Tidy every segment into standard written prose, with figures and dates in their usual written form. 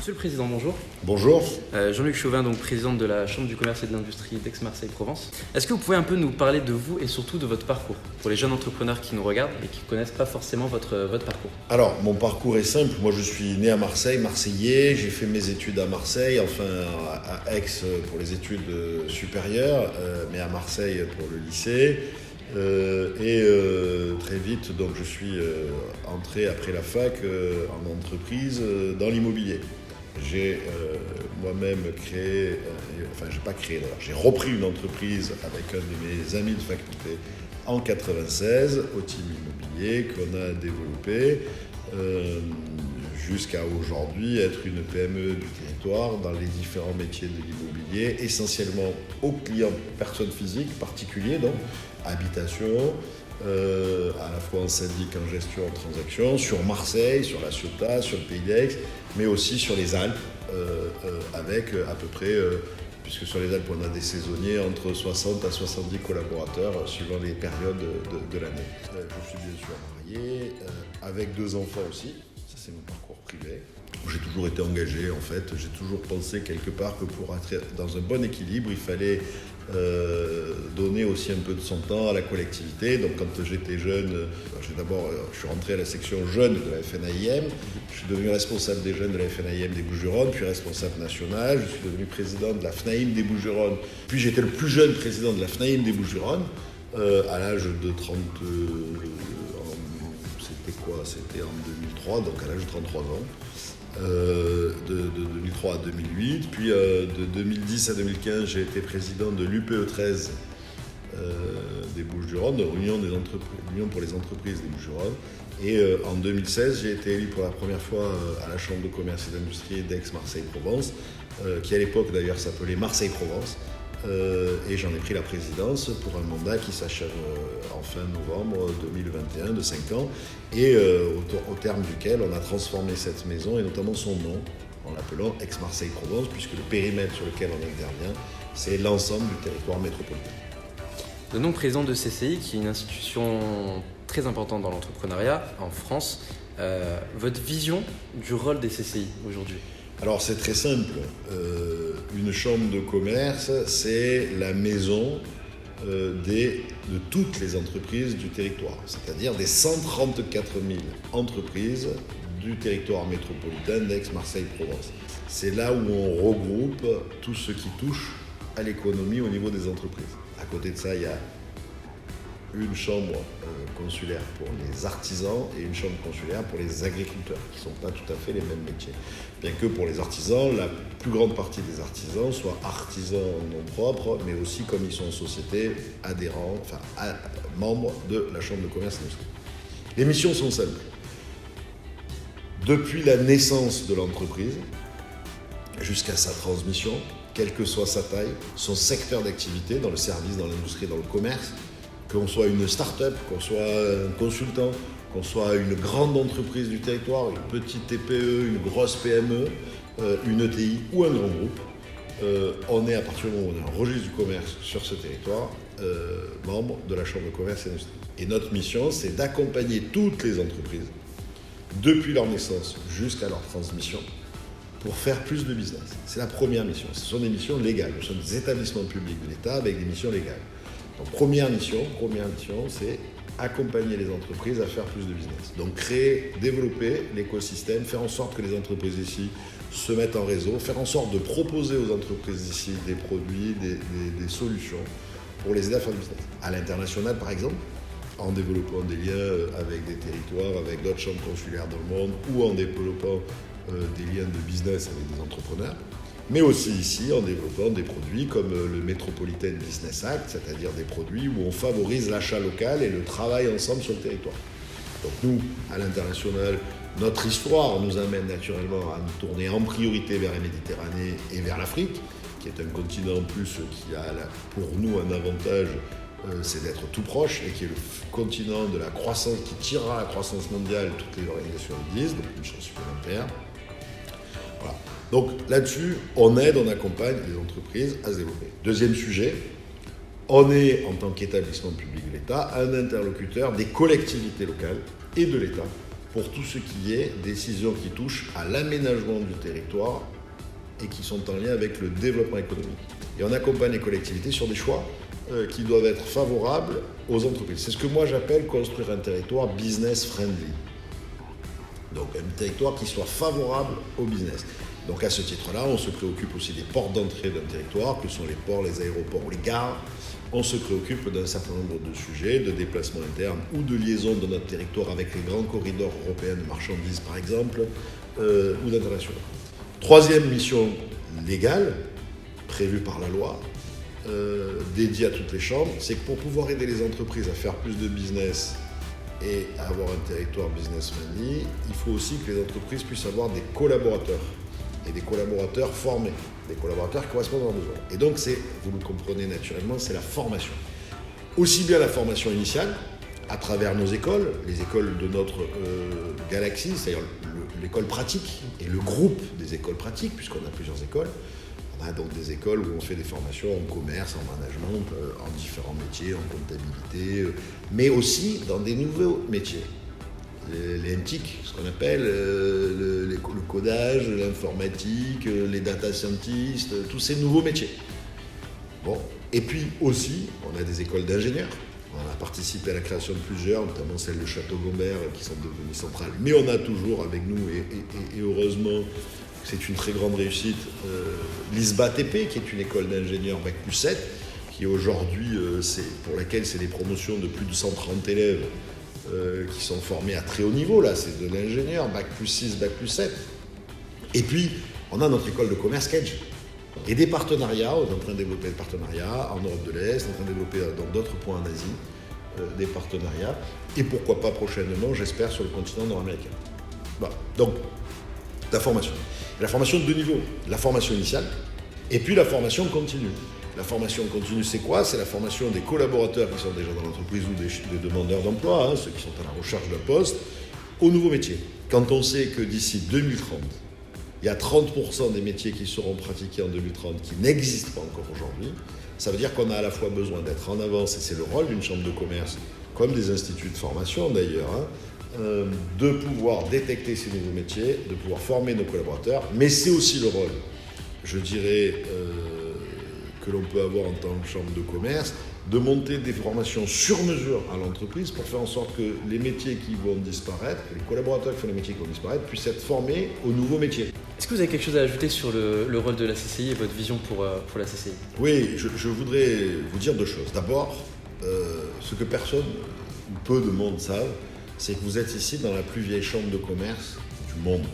Monsieur le Président, bonjour. Bonjour. Jean-Luc Chauvin, donc président de la Chambre du commerce et de l'industrie d'Aix-Marseille-Provence. Est-ce que vous pouvez un peu nous parler de vous et surtout de votre parcours pour les jeunes entrepreneurs qui nous regardent et qui ne connaissent pas forcément votre parcours? Alors, mon parcours est simple. Moi, je suis né à Marseille, marseillais. J'ai fait mes études à Marseille, enfin à Aix pour les études supérieures, mais à Marseille pour le lycée. Très vite, donc, je suis entré après la fac en entreprise dans l'immobilier. J'ai moi-même créé, j'ai repris une entreprise avec un de mes amis de faculté en 96 au team immobilier qu'on a développé jusqu'à aujourd'hui être une PME du territoire dans les différents métiers de l'immobilier, essentiellement aux clients personnes physiques, particuliers donc, habitation, à la fois en syndic, en gestion, en transaction, sur Marseille, sur la Ciotat, sur le Pays d'Aix, mais aussi sur les Alpes, avec à peu près, puisque sur les Alpes on a des saisonniers, entre 60 à 70 collaborateurs suivant les périodes de l'année. Je suis bien sûr marié, avec 2 enfants aussi, ça c'est mon parcours privé. J'ai toujours été engagé en fait, j'ai toujours pensé quelque part que pour être dans un bon équilibre, il fallait donner aussi un peu de son temps à la collectivité. Donc quand j'étais jeune, je suis rentré à la section jeunes de la FNAIM, je suis devenu responsable des jeunes de la FNAIM des Bouches-du-Rhône, puis responsable national, je suis devenu président de la FNAIM des Bouches-du-Rhône, puis j'étais le plus jeune président de la FNAIM des Bouches-du-Rhône, à l'âge de 30... C'était en 2003, donc à l'âge de 33 ans. De 2003 à 2008, puis de 2010 à 2015, j'ai été président de l'UPE 13 des Bouches-du-Rhône, de l'Union pour les entreprises des Bouches-du-Rhône. Et en 2016, j'ai été élu pour la première fois à la Chambre de commerce et d'industrie d'Aix-Marseille-Provence, qui à l'époque d'ailleurs s'appelait Marseille-Provence. Et j'en ai pris la présidence pour un mandat qui s'achève en fin novembre 2021 de 5 ans et au terme duquel on a transformé cette maison et notamment son nom en l'appelant Aix-Marseille-Provence, puisque le périmètre sur lequel on intervient, c'est l'ensemble du territoire métropolitain. Le nom président de CCI, qui est une institution très importante dans l'entrepreneuriat en France, votre vision du rôle des CCI aujourd'hui? Alors c'est très simple, une chambre de commerce, c'est la maison de toutes les entreprises du territoire, c'est-à-dire des 134 000 entreprises du territoire métropolitain d'Aix-Marseille-Provence. C'est là où on regroupe tout ce qui touche à l'économie au niveau des entreprises. À côté de ça, il y a une chambre consulaire pour les artisans et une chambre consulaire pour les agriculteurs, qui ne sont pas tout à fait les mêmes métiers. Bien que pour les artisans, la plus grande partie des artisans soient artisans en nom propre, mais aussi comme ils sont en société, adhérents, membres de la Chambre de commerce et d'industrie. Les missions sont simples. Depuis la naissance de l'entreprise jusqu'à sa transmission, quelle que soit sa taille, son secteur d'activité, dans le service, dans l'industrie, dans le commerce, qu'on soit une start-up, qu'on soit un consultant, qu'on soit une grande entreprise du territoire, une petite TPE, une grosse PME, une ETI ou un grand groupe, on est à partir du moment où on a un registre du commerce sur ce territoire, membre de la Chambre de commerce et d'industrie. Et notre mission, c'est d'accompagner toutes les entreprises, depuis leur naissance jusqu'à leur transmission, pour faire plus de business. C'est la première mission. Ce sont des missions légales. Nous sommes des établissements publics de l'État avec des missions légales. Donc première mission, c'est accompagner les entreprises à faire plus de business. Donc créer, développer l'écosystème, faire en sorte que les entreprises ici se mettent en réseau, faire en sorte de proposer aux entreprises ici des produits, des solutions pour les aider à faire du business. À l'international par exemple, en développant des liens avec des territoires, avec d'autres chambres consulaires dans le monde ou en développant des liens de business avec des entrepreneurs. Mais aussi ici en développant des produits comme le Metropolitan Business Act, c'est-à-dire des produits où on favorise l'achat local et le travail ensemble sur le territoire. Donc nous, à l'international, notre histoire nous amène naturellement à nous tourner en priorité vers la Méditerranée et vers l'Afrique, qui est un continent en plus qui a pour nous un avantage, c'est d'être tout proche et qui est le continent de la croissance, qui tirera la croissance mondiale, toutes les organisations le disent, donc une chance supplémentaire. Voilà. Donc là-dessus, on aide, on accompagne les entreprises à se développer. Deuxième sujet, on est, en tant qu'établissement public de l'État, un interlocuteur des collectivités locales et de l'État pour tout ce qui est décisions qui touchent à l'aménagement du territoire et qui sont en lien avec le développement économique. Et on accompagne les collectivités sur des choix qui doivent être favorables aux entreprises. C'est ce que moi j'appelle construire un territoire business friendly. Donc un territoire qui soit favorable au business. Donc à ce titre-là, on se préoccupe aussi des portes d'entrée d'un territoire, que sont les ports, les aéroports ou les gares. On se préoccupe d'un certain nombre de sujets, de déplacements internes ou de liaisons de notre territoire avec les grands corridors européens de marchandises, par exemple, ou d'internationaux. Troisième mission légale, prévue par la loi, dédiée à toutes les chambres, c'est que pour pouvoir aider les entreprises à faire plus de business et à avoir un territoire business friendly, il faut aussi que les entreprises puissent avoir des collaborateurs et des collaborateurs formés, des collaborateurs qui correspondent à leurs besoins. Et donc, vous le comprenez naturellement, c'est la formation. Aussi bien la formation initiale, à travers nos écoles, les écoles de notre galaxie, c'est-à-dire l'école pratique et le groupe des écoles pratiques, puisqu'on a plusieurs écoles. On a donc des écoles où on fait des formations en commerce, en management, en différents métiers, en comptabilité, mais aussi dans des nouveaux métiers. Les MTIC, ce qu'on appelle le codage, l'informatique, les data scientists, tous ces nouveaux métiers. Bon. Et puis aussi, on a des écoles d'ingénieurs. On a participé à la création de plusieurs, notamment celle de Château-Gombert, qui sont devenues centrales. Mais on a toujours avec nous, et heureusement, c'est une très grande réussite, l'ISBA-TP, qui est une école d'ingénieurs Bac+7, qui aujourd'hui, pour laquelle c'est des promotions de plus de 130 élèves qui sont formés à très haut niveau, là, c'est de l'ingénieur, Bac+6, Bac+7. Et puis, on a notre école de commerce Kedge. Et des partenariats, on est en train de développer des partenariats en Europe de l'Est, on est en train de développer dans d'autres points en Asie, des partenariats. Et pourquoi pas prochainement, j'espère, sur le continent nord-américain. Voilà. Donc, la formation. Et la formation de deux niveaux. La formation initiale et puis la formation continue. La formation continue, c'est quoi? C'est la formation des collaborateurs qui sont déjà dans l'entreprise ou des demandeurs d'emploi, ceux qui sont à la recherche d'un poste, au nouveau métier. Quand on sait que d'ici 2030, il y a 30% des métiers qui seront pratiqués en 2030 qui n'existent pas encore aujourd'hui, ça veut dire qu'on a à la fois besoin d'être en avance, et c'est le rôle d'une chambre de commerce, comme des instituts de formation d'ailleurs, de pouvoir détecter ces nouveaux métiers, de pouvoir former nos collaborateurs, mais c'est aussi le rôle, je dirais, que l'on peut avoir en tant que chambre de commerce, de monter des formations sur mesure à l'entreprise pour faire en sorte que les métiers qui vont disparaître, que les collaborateurs qui font les métiers qui vont disparaître, puissent être formés aux nouveaux métiers. Est-ce que vous avez quelque chose à ajouter sur le rôle de la CCI et votre vision pour la CCI? Oui, je voudrais vous dire deux choses. D'abord, ce que personne ou peu de monde savent, c'est que vous êtes ici dans la plus vieille chambre de commerce du monde.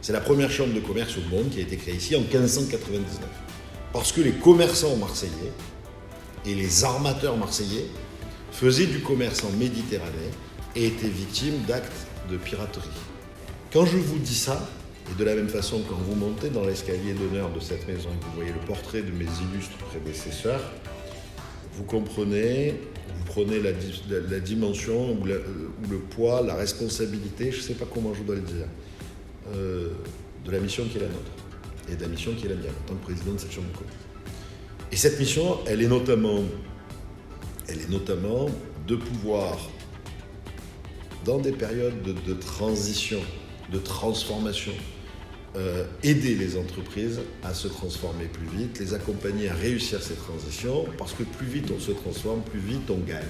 C'est la première chambre de commerce au monde qui a été créée ici en 1599. Parce que les commerçants marseillais et les armateurs marseillais faisaient du commerce en Méditerranée et étaient victimes d'actes de piraterie. Quand je vous dis ça, et de la même façon quand vous montez dans l'escalier d'honneur de cette maison et que vous voyez le portrait de mes illustres prédécesseurs, vous comprenez, vous prenez la dimension ou le poids, la responsabilité, je ne sais pas comment je dois le dire, de la mission qui est la nôtre et de la mission qui est la mienne en tant que président de cette chambre de commerce. Et cette mission, elle est notamment de pouvoir, dans des périodes de transition, de transformation, aider les entreprises à se transformer plus vite, les accompagner à réussir ces transitions, parce que plus vite on se transforme, plus vite on gagne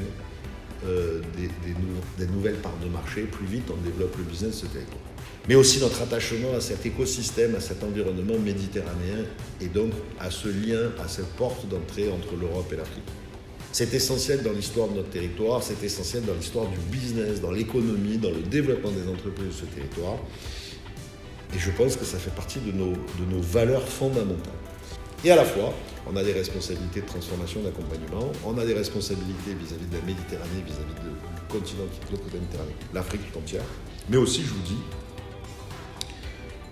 des nouvelles parts de marché, plus vite on développe le business de ce territoire. Mais aussi notre attachement à cet écosystème, à cet environnement méditerranéen et donc à ce lien, à cette porte d'entrée entre l'Europe et l'Afrique. C'est essentiel dans l'histoire de notre territoire, c'est essentiel dans l'histoire du business, dans l'économie, dans le développement des entreprises de ce territoire. Et je pense que ça fait partie de nos valeurs fondamentales. Et à la fois, on a des responsabilités de transformation, d'accompagnement, on a des responsabilités vis-à-vis de la Méditerranée, vis-à-vis du continent qui est l'autre côté de la Méditerranée, l'Afrique tout entière. Mais aussi, je vous dis,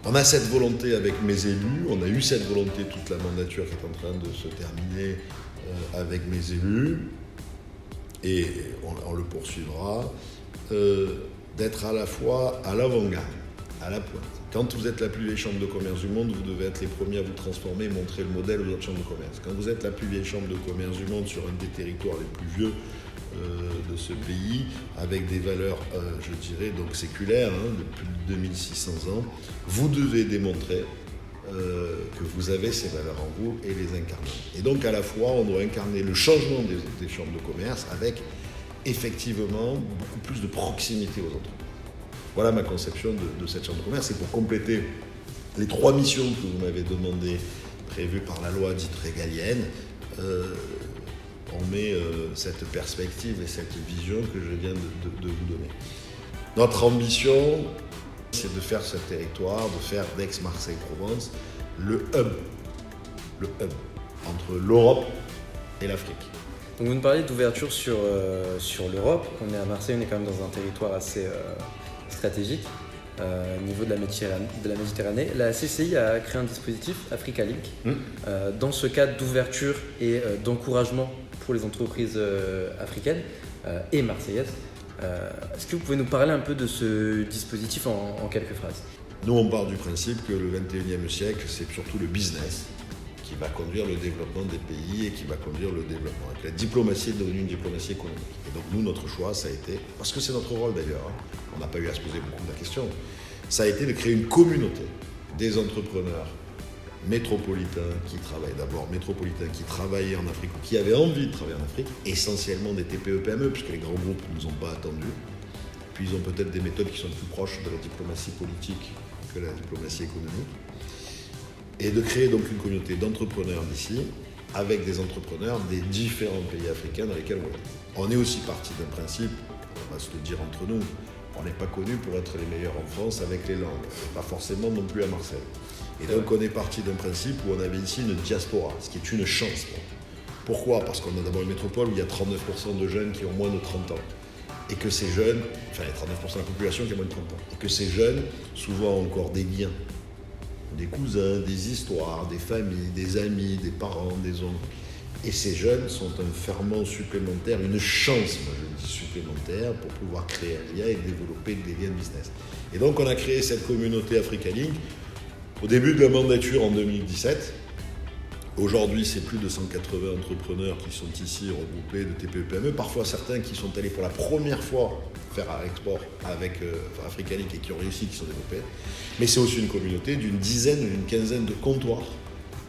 on a cette volonté avec mes élus, on a eu cette volonté toute la mandature qui est en train de se terminer avec mes élus, et on le poursuivra, d'être à la fois à l'avant-garde, à la pointe, Quand vous êtes la plus vieille chambre de commerce du monde, vous devez être les premiers à vous transformer et montrer le modèle aux autres chambres de commerce. Quand vous êtes la plus vieille chambre de commerce du monde sur un des territoires les plus vieux de ce pays, avec des valeurs, je dirais, donc séculaires, de plus de 2600 ans, vous devez démontrer que vous avez ces valeurs en vous et les incarner. Et donc à la fois, on doit incarner le changement des chambres de commerce avec effectivement beaucoup plus de proximité aux entreprises. Voilà ma conception de cette chambre de commerce. Et pour compléter les 3 missions que vous m'avez demandées, prévues par la loi dite régalienne, on met cette perspective et cette vision que je viens de vous donner. Notre ambition, c'est de faire ce territoire, de faire d'Aix-Marseille-Provence le hub entre l'Europe et l'Afrique. Donc vous nous parlez d'ouverture sur l'Europe. On est à Marseille, on est quand même dans un territoire assez stratégique au niveau de la Méditerranée. La CCI a créé un dispositif Africa Link dans ce cadre d'ouverture et d'encouragement pour les entreprises africaines et marseillaises. Est-ce que vous pouvez nous parler un peu de ce dispositif en quelques phrases? Nous, on part du principe que le 21e siècle, c'est surtout le business qui va conduire le développement des pays et qui va conduire le développement. La diplomatie est devenue une diplomatie économique. Et donc nous, notre choix, ça a été, parce que c'est notre rôle d'ailleurs, on n'a pas eu à se poser beaucoup de questions, ça a été de créer une communauté des entrepreneurs métropolitains qui travaillent d'abord, métropolitains qui travaillaient en Afrique ou qui avaient envie de travailler en Afrique, essentiellement des TPE-PME, puisque les grands groupes ne nous ont pas attendus. Puis ils ont peut-être des méthodes qui sont plus proches de la diplomatie politique que la diplomatie économique. Et de créer donc une communauté d'entrepreneurs d'ici, avec des entrepreneurs des différents pays africains dans lesquels on est aussi parti d'un principe, on va se le dire entre nous, on n'est pas connu pour être les meilleurs en France avec les langues, et pas forcément non plus à Marseille. Et donc on est parti d'un principe où on avait ici une diaspora, ce qui est une chance. Pourquoi ? Parce qu'on a d'abord une métropole où il y a 39% de jeunes qui ont moins de 30 ans. Et que ces jeunes, enfin il y a 39% de la population qui a moins de 30 ans, et que ces jeunes, souvent ont encore des liens, des cousins, des histoires, des familles, des amis, des parents, des oncles. Et ces jeunes sont un ferment supplémentaire, une chance, moi je dis supplémentaire, pour pouvoir créer un lien et développer des liens de business. Et donc on a créé cette communauté Africa Link au début de la mandature en 2017. Aujourd'hui, c'est plus de 180 entrepreneurs qui sont ici regroupés de TPE-PME, parfois certains qui sont allés pour la première fois faire un export avec Africa Link et qui ont réussi, qui sont développés. Mais c'est aussi une communauté d'une dizaine ou d'une quinzaine de comptoirs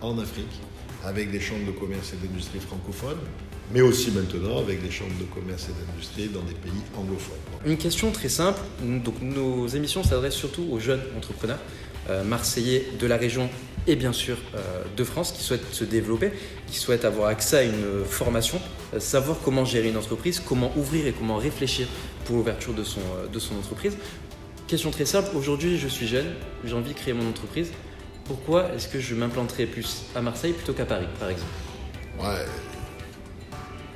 en Afrique, avec des chambres de commerce et d'industrie francophones, mais aussi maintenant avec des chambres de commerce et d'industrie dans des pays anglophones. Une question très simple. Donc, nos émissions s'adressent surtout aux jeunes entrepreneurs marseillais de la région et bien sûr de France qui souhaitent se développer, qui souhaitent avoir accès à une formation, savoir comment gérer une entreprise, comment ouvrir et comment réfléchir pour l'ouverture de son entreprise. Question très simple, aujourd'hui je suis jeune, j'ai envie de créer mon entreprise. Pourquoi est-ce que je m'implanterais plus à Marseille plutôt qu'à Paris, par exemple ? Ouais,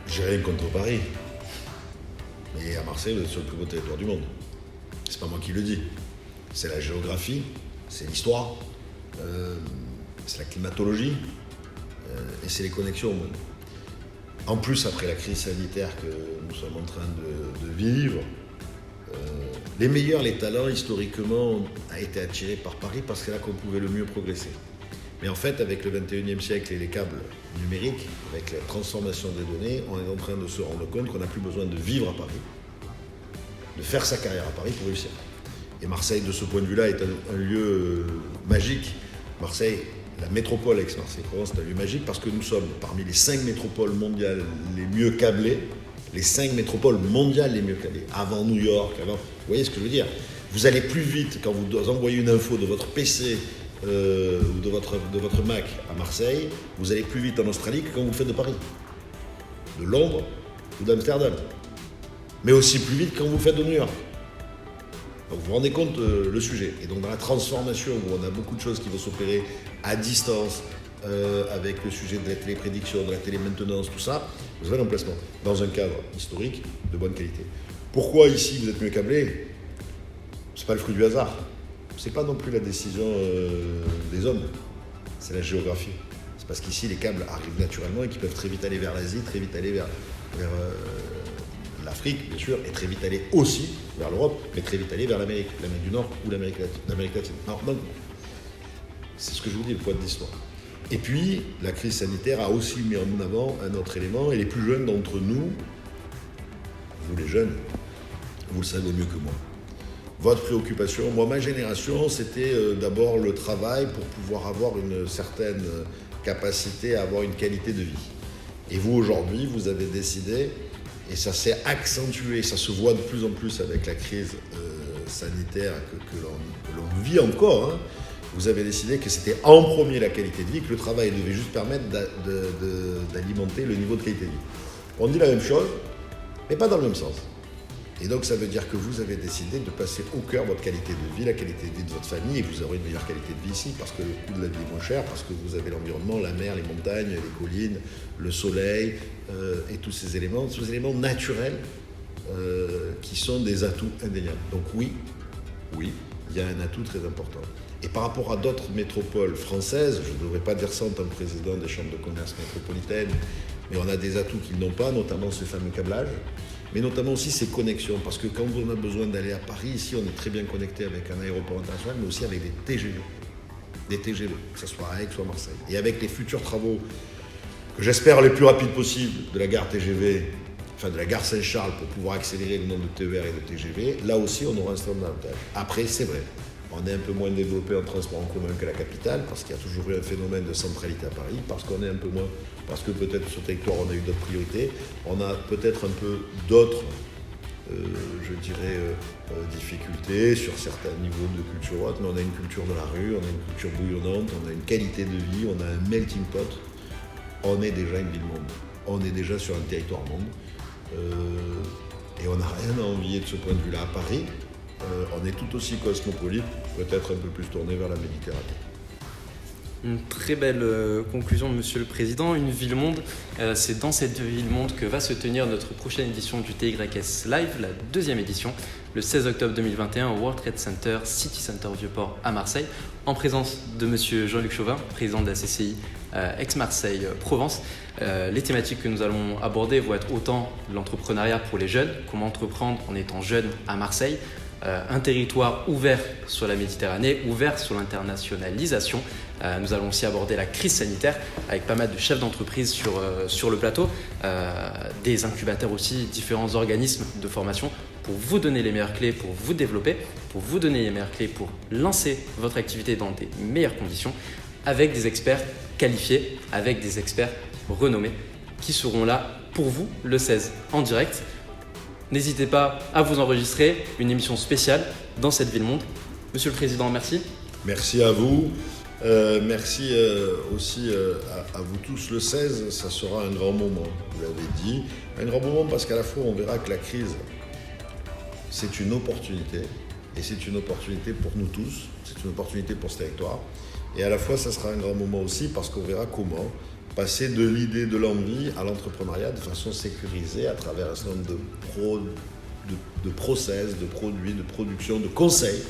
j'ai rien contre Paris. Mais à Marseille, vous êtes sur le plus beau territoire du monde. C'est pas moi qui le dis. C'est la géographie, c'est l'histoire, c'est la climatologie et c'est les connexions au monde. En plus, après la crise sanitaire que nous sommes en train de vivre, les meilleurs, les talents, historiquement, ont été attirés par Paris parce que c'est là qu'on pouvait le mieux progresser. Mais en fait, avec le 21e siècle et les câbles numériques, avec la transformation des données, on est en train de se rendre compte qu'on n'a plus besoin de vivre à Paris, de faire sa carrière à Paris pour réussir. Et Marseille, de ce point de vue-là, est un lieu magique. Marseille, la métropole Aix-Marseille-Provence, c'est un lieu magique parce que nous sommes parmi les 5 métropoles mondiales les mieux câblées, les 5 métropoles mondiales les mieux câblées, avant New York, avant... Vous voyez ce que je veux dire ? Vous allez plus vite quand vous envoyez une info de votre PC ou de votre Mac à Marseille, vous allez plus vite en Australie que quand vous le faites de Paris, de Londres ou d'Amsterdam. Mais aussi plus vite quand vous le faites de New York. Donc vous vous rendez compte le sujet. Et donc dans la transformation où on a beaucoup de choses qui vont s'opérer à distance, avec le sujet de la téléprédiction, de la télémaintenance, tout ça, vous avez l'emplacement dans un cadre historique de bonne qualité. Pourquoi ici vous êtes mieux câblé ? C'est pas le fruit du hasard. C'est pas non plus la décision des hommes. C'est la géographie. C'est parce qu'ici les câbles arrivent naturellement et qu'ils peuvent très vite aller vers l'Asie, très vite aller vers l'Afrique, bien sûr, est très vite allée aussi vers l'Europe, mais très vite allée vers l'Amérique du Nord ou l'Amérique latine. Donc, c'est ce que je vous dis, le poids de l'histoire. Et puis, la crise sanitaire a aussi mis en avant un autre élément, et les plus jeunes d'entre nous, vous les jeunes, vous le savez mieux que moi. Votre préoccupation, moi, ma génération, c'était d'abord le travail pour pouvoir avoir une certaine capacité à avoir une qualité de vie. Et vous, aujourd'hui, vous avez décidé, et ça s'est accentué, ça se voit de plus en plus avec la crise sanitaire que l'on vit encore, hein. Vous avez décidé que c'était en premier la qualité de vie, que le travail devait juste permettre d'alimenter le niveau de qualité de vie. On dit la même chose, mais pas dans le même sens. Et donc ça veut dire que vous avez décidé de passer au cœur votre qualité de vie, la qualité de vie de votre famille, et vous aurez une meilleure qualité de vie ici, parce que le coût de la vie est moins cher, parce que vous avez l'environnement, la mer, les montagnes, les collines, le soleil, et tous ces éléments naturels qui sont des atouts indéniables. Donc oui, il y a un atout très important. Et par rapport à d'autres métropoles françaises, je ne devrais pas dire ça en tant que président des chambres de commerce métropolitaines, mais on a des atouts qu'ils n'ont pas, notamment ce fameux câblage, mais notamment aussi ces connexions, parce que quand on a besoin d'aller à Paris, ici on est très bien connecté avec un aéroport international, mais aussi avec des TGV, que ce soit à Aix ou à Marseille. Et avec les futurs travaux, que j'espère les plus rapides possibles, de la gare TGV, enfin de la gare Saint-Charles, pour pouvoir accélérer le nombre de TER et de TGV, là aussi on aura un certain avantage. Après, c'est vrai, on est un peu moins développé en transport en commun que la capitale, parce qu'il y a toujours eu un phénomène de centralité à Paris, parce qu'on est un peu moins, parce que peut-être sur le territoire on a eu d'autres priorités, on a peut-être un peu d'autres, difficultés sur certains niveaux de culture haute, mais on a une culture de la rue, on a une culture bouillonnante, on a une qualité de vie, on a un melting pot, on est déjà une ville-monde, on est déjà sur un territoire monde, et on n'a rien à envier de ce point de vue-là à Paris. On est tout aussi cosmopolite, peut-être un peu plus tourné vers la Méditerranée. Une très belle conclusion de Monsieur le Président. Une ville-monde, c'est dans cette ville-monde que va se tenir notre prochaine édition du TYS Live, la 2e édition, le 16 octobre 2021 au World Trade Center, City Center Vieux-Port à Marseille, en présence de Monsieur Jean-Luc Chauvin, président de la CCI Aix-Marseille Provence. Les thématiques que nous allons aborder vont être autant l'entrepreneuriat pour les jeunes, comment entreprendre en étant jeune à Marseille, un territoire ouvert sur la Méditerranée, ouvert sur l'internationalisation. Nous allons aussi aborder la crise sanitaire avec pas mal de chefs d'entreprise sur le plateau, des incubateurs aussi, différents organismes de formation pour vous donner les meilleures clés pour vous développer, pour vous donner les meilleures clés pour lancer votre activité dans des meilleures conditions avec des experts qualifiés, avec des experts renommés qui seront là pour vous le 16 en direct. N'hésitez pas à vous enregistrer, une émission spéciale dans cette ville-monde. Monsieur le Président, merci. Merci à vous. Merci aussi à vous tous. Le 16, ça sera un grand moment, vous l'avez dit. Un grand moment parce qu'à la fois, on verra que la crise, c'est une opportunité. Et c'est une opportunité pour nous tous. C'est une opportunité pour ce territoire. Et à la fois, ça sera un grand moment aussi parce qu'on verra comment passer de l'idée de l'envie à l'entrepreneuriat de façon sécurisée à travers un certain nombre de process, de produits, de production, de conseils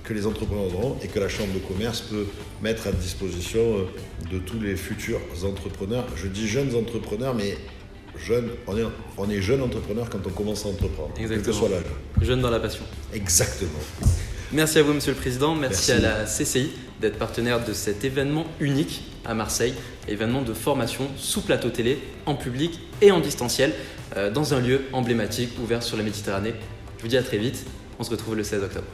que les entrepreneurs auront et que la Chambre de commerce peut mettre à disposition de tous les futurs entrepreneurs. Je dis jeunes entrepreneurs, mais jeunes, on est jeune entrepreneur quand on commence à entreprendre. Exactement. Quel que soit l'âge. Jeune dans la passion. Exactement. Merci à vous, Monsieur le Président. Merci à la CCI d'être partenaire de cet événement unique à Marseille, événement de formation sous plateau télé, en public et en distanciel, dans un lieu emblématique ouvert sur la Méditerranée. Je vous dis à très vite. On se retrouve le 16 octobre.